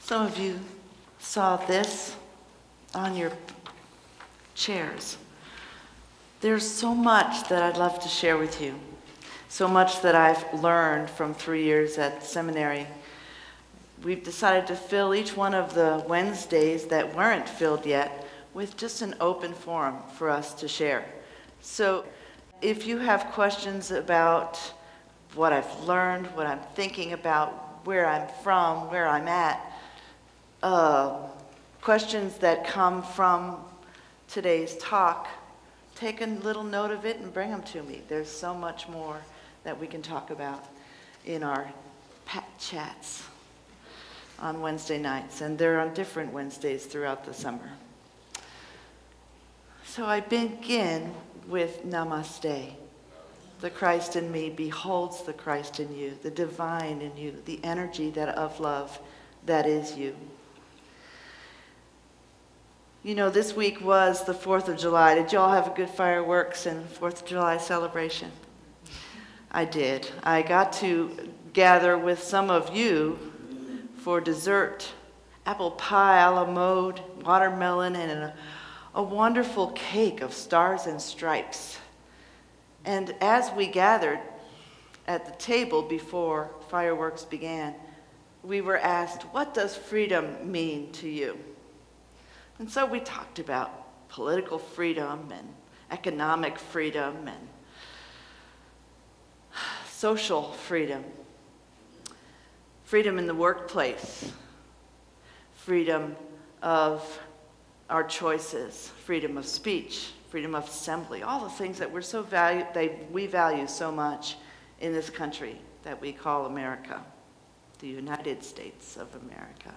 Some of you saw this on your chairs. There's so much that I'd love to share with you. So much that I've learned from 3 years at seminary. We've decided to fill each one of the Wednesdays that weren't filled yet with just an open forum for us to share. So if you have questions about what I've learned, what I'm thinking about, where I'm from, where I'm at, questions that come from today's talk, take a little note of it and bring them to me. There's so much more that we can talk about in our Pat Chats on Wednesday nights, and they're on different Wednesdays throughout the summer. So I begin with Namaste. The Christ in me beholds the Christ in you, the divine in you, the energy of love that is you. You know, this week was the 4th of July. Did you all have a good fireworks and 4th of July celebration? I did. I got to gather with some of you for dessert. Apple pie a la mode, watermelon, and a wonderful cake of stars and stripes. And as we gathered at the table before fireworks began, we were asked, what does freedom mean to you? And so we talked about political freedom and economic freedom and social freedom, freedom in the workplace, freedom of our choices, freedom of speech, freedom of assembly, all the things that we value so much in this country that we call America, the United States of America.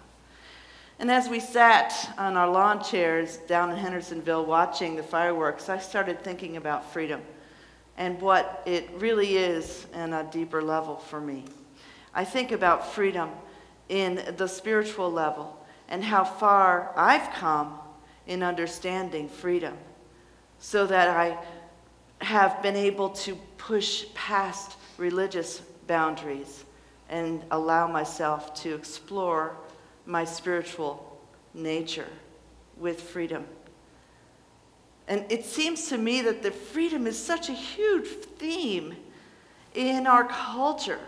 And as we sat on our lawn chairs down in Hendersonville watching the fireworks, I started thinking about freedom and what it really is on a deeper level for me. I think about freedom in the spiritual level and how far I've come in understanding freedom so that I have been able to push past religious boundaries and allow myself to explore my spiritual nature with freedom. And it seems to me that the freedom is such a huge theme in our culture.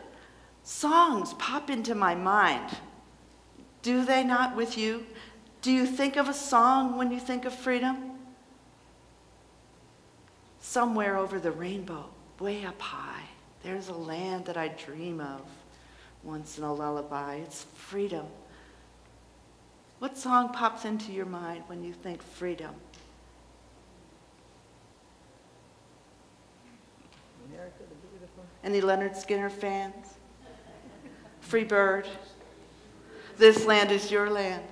Songs pop into my mind. Do they not with you? Do you think of a song when you think of freedom? Somewhere over the rainbow, way up high, there's a land that I dream of once in a lullaby. It's freedom. What song pops into your mind when you think freedom? America the Beautiful. Any Leonard Skinner fans? Free Bird. This land is your land.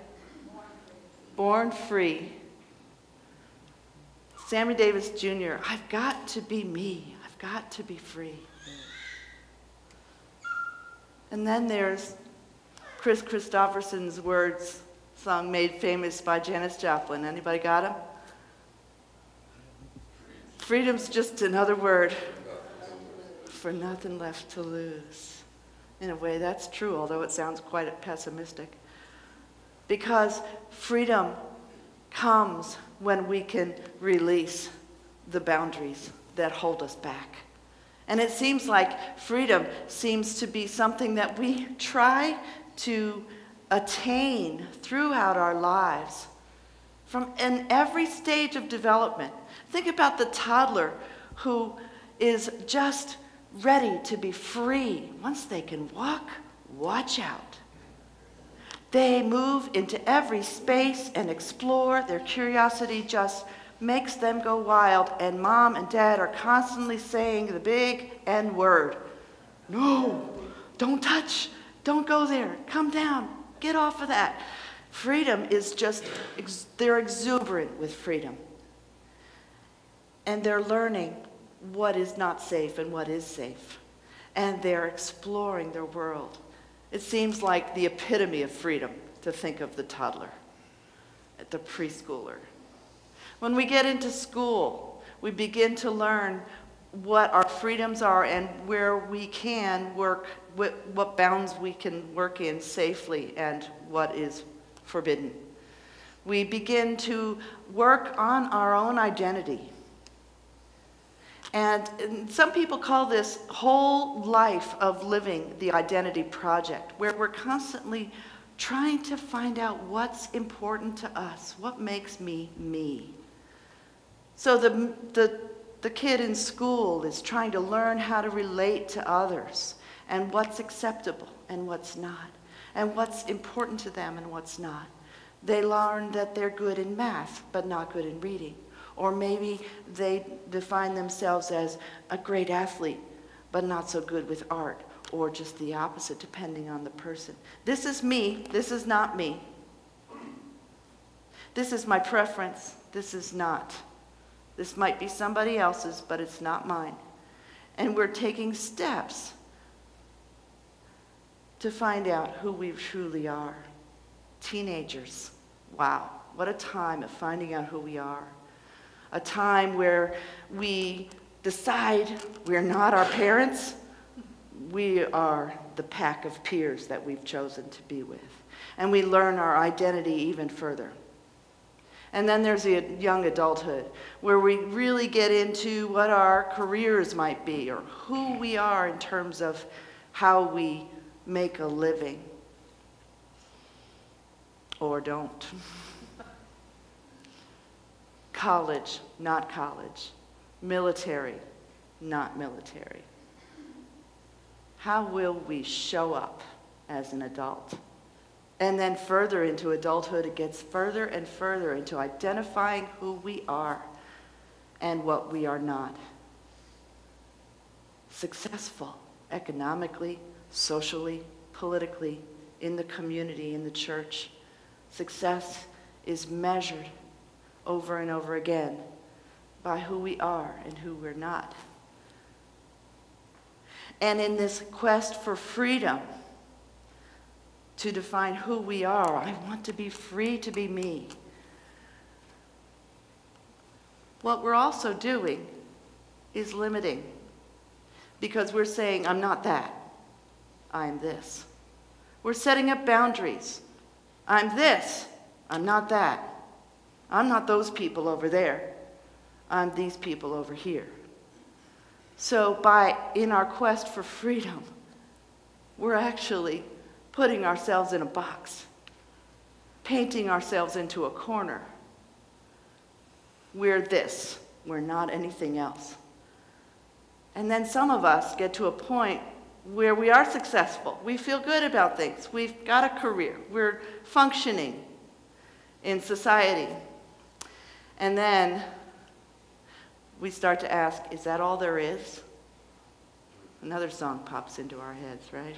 Born free. Sammy Davis Jr., I've got to be me. I've got to be free. And then there's Chris Christopherson's words, song made famous by Janis Joplin. Anybody got him? Freedom's just another word for nothing left to lose. In a way, that's true, although it sounds quite pessimistic. Because freedom comes when we can release the boundaries that hold us back. And it seems like freedom seems to be something that we try to attain throughout our lives from in every stage of development. Think about the toddler who is just ready to be free. Once they can walk, watch out. They move into every space and explore. Their curiosity just makes them go wild, and mom and dad are constantly saying the big N word. No, don't touch, don't go there, come down, get off of that. Freedom is just, they're exuberant with freedom. And they're learning what is not safe and what is safe. And they're exploring their world. It seems like the epitome of freedom to think of the toddler, the preschooler. When we get into school, we begin to learn what our freedoms are and where we can work, what bounds we can work in safely and what is forbidden. We begin to work on our own identity. And some people call this whole life of living the identity project, where we're constantly trying to find out what's important to us, what makes me me. So the kid in school is trying to learn how to relate to others and what's acceptable and what's not, and what's important to them and what's not. They learn that they're good in math but not good in reading. Or maybe they define themselves as a great athlete, but not so good with art, or just the opposite, depending on the person. This is me, this is not me. This is my preference, this is not. This might be somebody else's, but it's not mine. And we're taking steps to find out who we truly are. Teenagers, wow, what a time of finding out who we are. A time where we decide we're not our parents, we are the pack of peers that we've chosen to be with. And we learn our identity even further. And then there's the young adulthood, where we really get into what our careers might be, or who we are in terms of how we make a living, or don't. College, not college. Military, not military. How will we show up as an adult? And then further into adulthood, it gets further and further into identifying who we are and what we are not. Successful economically, socially, politically, in the community, in the church. Success is measured over and over again by who we are and who we're not. And in this quest for freedom to define who we are, I want to be free to be me. What we're also doing is limiting, because we're saying, I'm not that, I'm this. We're setting up boundaries. I'm this, I'm not that. I'm not those people over there. I'm these people over here. So in our quest for freedom, we're actually putting ourselves in a box, painting ourselves into a corner. We're this, we're not anything else. And then some of us get to a point where we are successful. We feel good about things. We've got a career. We're functioning in society. And then we start to ask, is that all there is? Another song pops into our heads, right?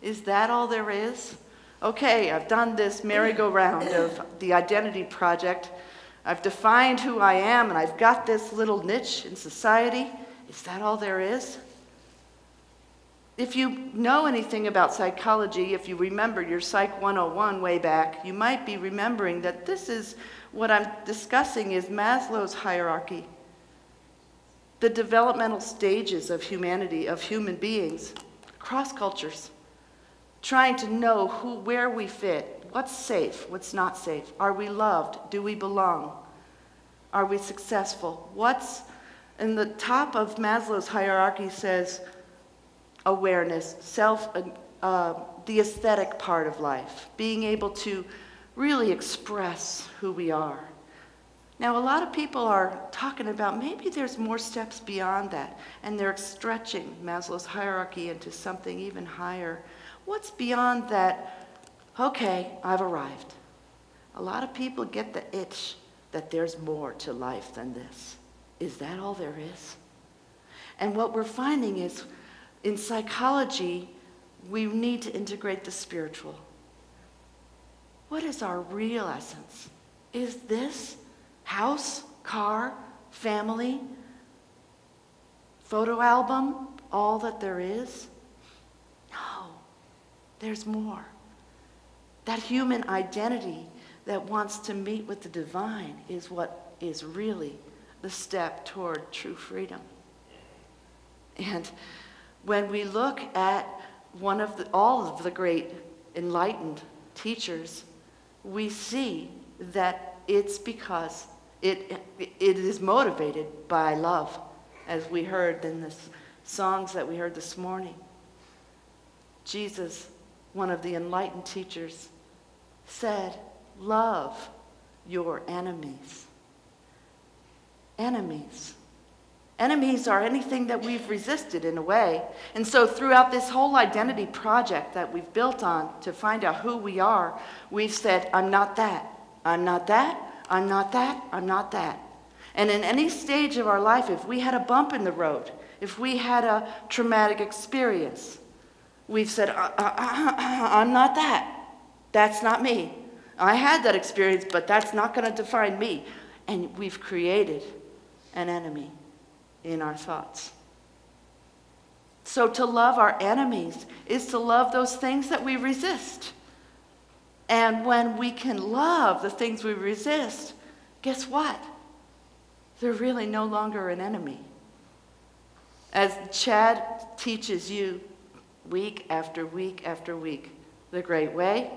Is that all there is? Okay, I've done this merry-go-round of the identity project. I've defined who I am, and I've got this little niche in society. Is that all there is? If you know anything about psychology, if you remember your Psych 101 way back, you might be remembering that this is what I'm discussing is Maslow's hierarchy. The developmental stages of humanity, of human beings, across cultures, trying to know where we fit, what's safe, what's not safe. Are we loved? Do we belong? Are we successful? What's in the top of Maslow's hierarchy says awareness, the aesthetic part of life, being able to really express who we are. Now, a lot of people are talking about maybe there's more steps beyond that, and they're stretching Maslow's hierarchy into something even higher. What's beyond that? Okay, I've arrived. A lot of people get the itch that there's more to life than this. Is that all there is? And what we're finding is, in psychology, we need to integrate the spiritual. What is our real essence? Is this house, car, family, photo album all that there is? No, there's more. That human identity that wants to meet with the divine is what is really the step toward true freedom. And when we look at all of the great enlightened teachers, we see that it's because it is motivated by love, as we heard in the songs that we heard this morning. Jesus, one of the enlightened teachers, said, love your enemies. Enemies. Enemies are anything that we've resisted in a way. And so throughout this whole identity project that we've built on to find out who we are, we've said, I'm not that. I'm not that. I'm not that. I'm not that. And in any stage of our life, if we had a bump in the road, if we had a traumatic experience, we've said, I'm not that. That's not me. I had that experience, but that's not going to define me. And we've created an enemy in our thoughts. So to love our enemies is to love those things that we resist. And when we can love the things we resist, guess what? They're really no longer an enemy. As Chad teaches you week after week after week, the great way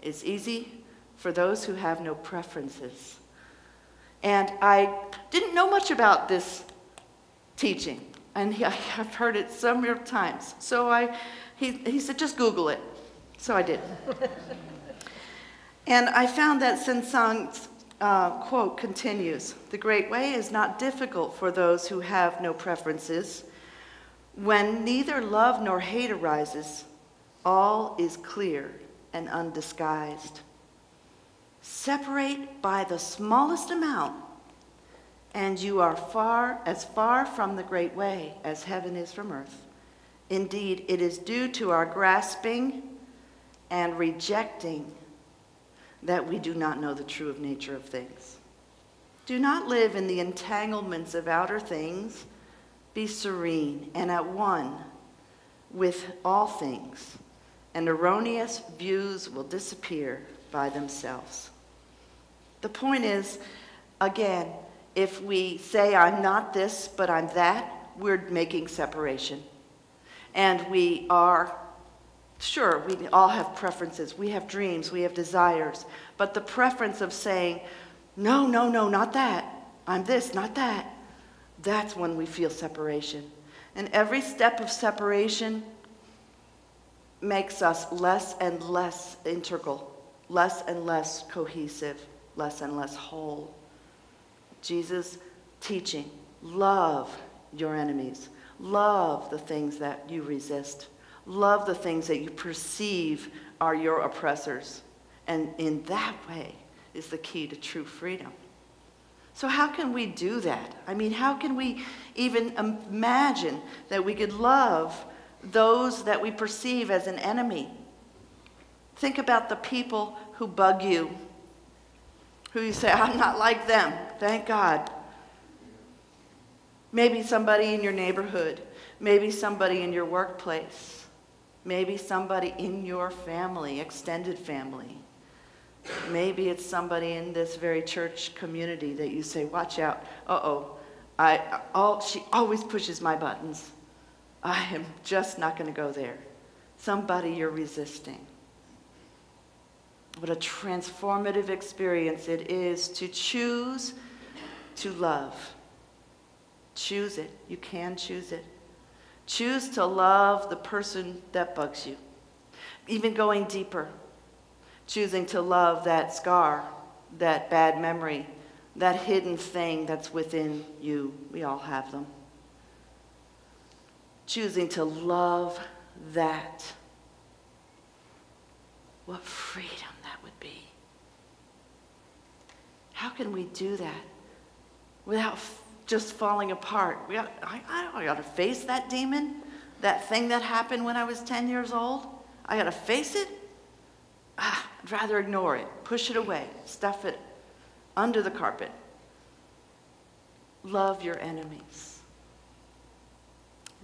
is easy for those who have no preferences. And I didn't know much about this teaching, and I've heard it several times. So he said, just Google it. So I did. And I found that Sensang's quote continues, the great way is not difficult for those who have no preferences. When neither love nor hate arises, all is clear and undisguised. Separate by the smallest amount, and you are as far from the great way as heaven is from earth. Indeed, it is due to our grasping and rejecting that we do not know the true nature of things. Do not live in the entanglements of outer things. Be serene and at one with all things, and erroneous views will disappear by themselves. The point is, again, if we say, I'm not this, but I'm that, we're making separation. And we are, sure, we all have preferences. We have dreams. We have desires. But the preference of saying, no, no, no, not that. I'm this, not that. That's when we feel separation. And every step of separation makes us less and less integral, less and less cohesive, less and less whole. Jesus' teaching, love your enemies. Love the things that you resist. Love the things that you perceive are your oppressors. And in that way is the key to true freedom. So how can we do that? I mean, how can we even imagine that we could love those that we perceive as an enemy? Think about the people who bug you, who you say, I'm not like them, thank God. Maybe somebody in your neighborhood, maybe somebody in your workplace, maybe somebody in your family, extended family. Maybe it's somebody in this very church community that you say, watch out, she always pushes my buttons. I am just not going to go there. Somebody you're resisting. What a transformative experience it is to choose to love. Choose it. You can choose it. Choose to love the person that bugs you. Even going deeper. Choosing to love that scar, that bad memory, that hidden thing that's within you. We all have them. Choosing to love that. What freedom that would be. How can we do that without just falling apart? I got to face that demon, that thing that happened when I was 10 years old. I got to face it. I'd rather ignore it, push it away, stuff it under the carpet. Love your enemies.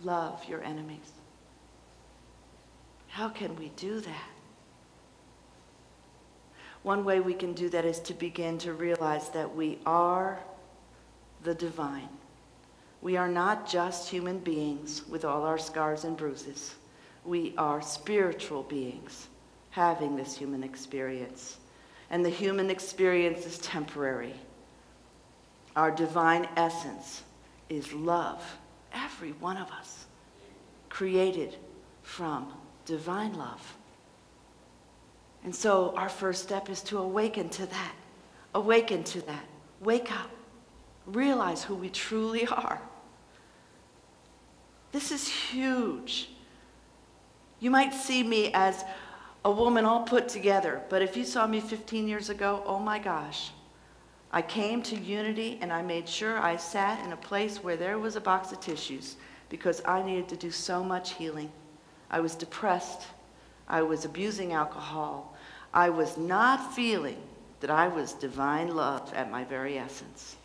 Love your enemies. How can we do that? One way we can do that is to begin to realize that we are the divine. We are not just human beings with all our scars and bruises. We are spiritual beings having this human experience. And the human experience is temporary. Our divine essence is love. Every one of us created from divine love. And so our first step is to awaken to that. Awaken to that. Wake up. Realize who we truly are. This is huge. You might see me as a woman all put together, but if you saw me 15 years ago, oh my gosh. I came to Unity and I made sure I sat in a place where there was a box of tissues because I needed to do so much healing. I was depressed. I was abusing alcohol. I was not feeling that I was divine love at my very essence.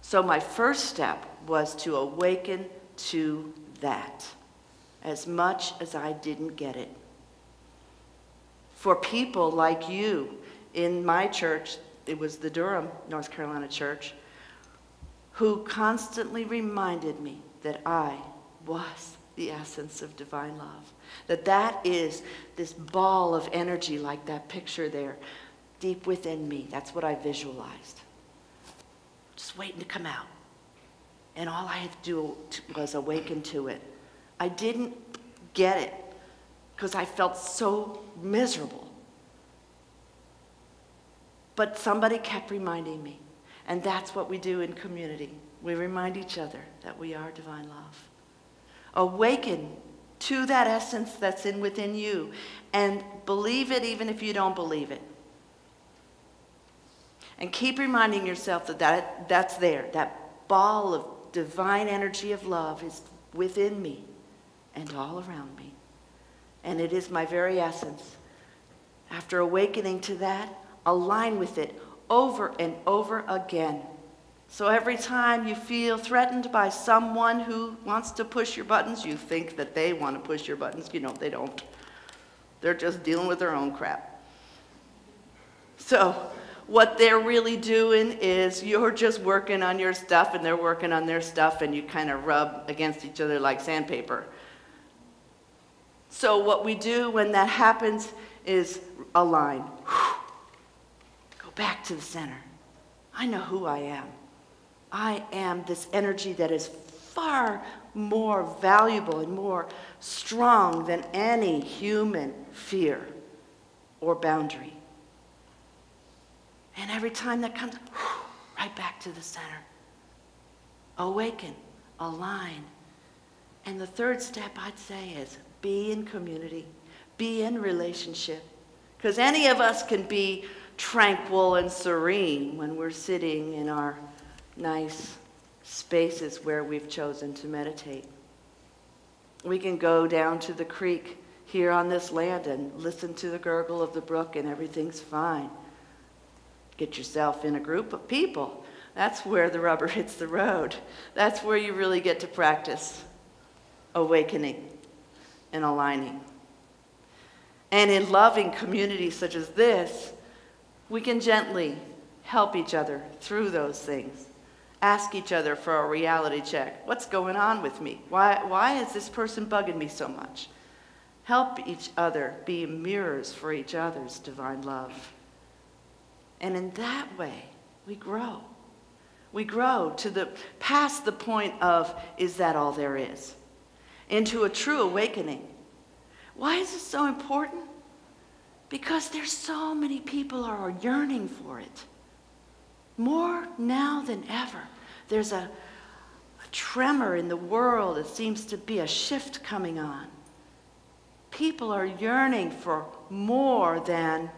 So my first step was to awaken to that, as much as I didn't get it. For people like you in my church, it was the Durham, North Carolina church, who constantly reminded me that I was the essence of divine love. That is this ball of energy like that picture there, deep within me. That's what I visualized. Just waiting to come out. And all I had to do was awaken to it. I didn't get it because I felt so miserable. But somebody kept reminding me. And that's what we do in community. We remind each other that we are divine love. Awaken to that essence that's within you. And believe it even if you don't believe it. And keep reminding yourself that that's there. That ball of divine energy of love is within me and all around me. And it is my very essence. After awakening to that, align with it over and over again. So every time you feel threatened by someone who wants to push your buttons, you think that they want to push your buttons. You know, they don't. They're just dealing with their own crap. So what they're really doing is you're just working on your stuff and they're working on their stuff and you kind of rub against each other like sandpaper. So what we do when that happens is align. Go back to the center. I know who I am. I am this energy that is far more valuable and more strong than any human fear or boundary. And every time that comes, right back to the center. Awaken, align. And the third step I'd say is be in community, be in relationship. Because any of us can be tranquil and serene when we're sitting in our nice spaces where we've chosen to meditate. We can go down to the creek here on this land and listen to the gurgle of the brook and everything's fine. Get yourself in a group of people. That's where the rubber hits the road. That's where you really get to practice awakening and aligning. And in loving communities such as this, we can gently help each other through those things. Ask each other for a reality check. What's going on with me? Why is this person bugging me so much? Help each other be mirrors for each other's divine love. And in that way, we grow. We grow to past the point of, is that all there is? Into a true awakening. Why is this so important? Because there's so many people who are yearning for it. More now than ever. There's a tremor in the world. It seems to be a shift coming on. People are yearning for more than,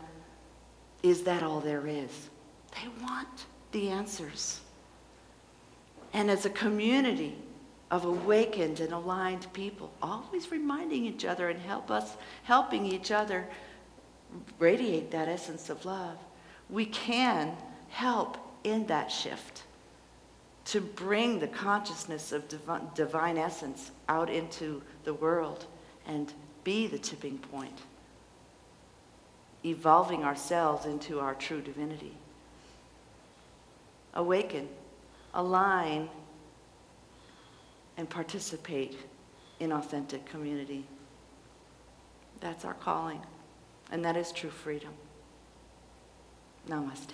is that all there is? They want the answers. And as a community of awakened and aligned people, always reminding each other and helping each other radiate that essence of love, we can help in that shift to bring the consciousness of divine essence out into the world and be the tipping point, evolving ourselves into our true divinity. Awaken, align, and participate in authentic community. That's our calling, and that is true freedom. Namaste.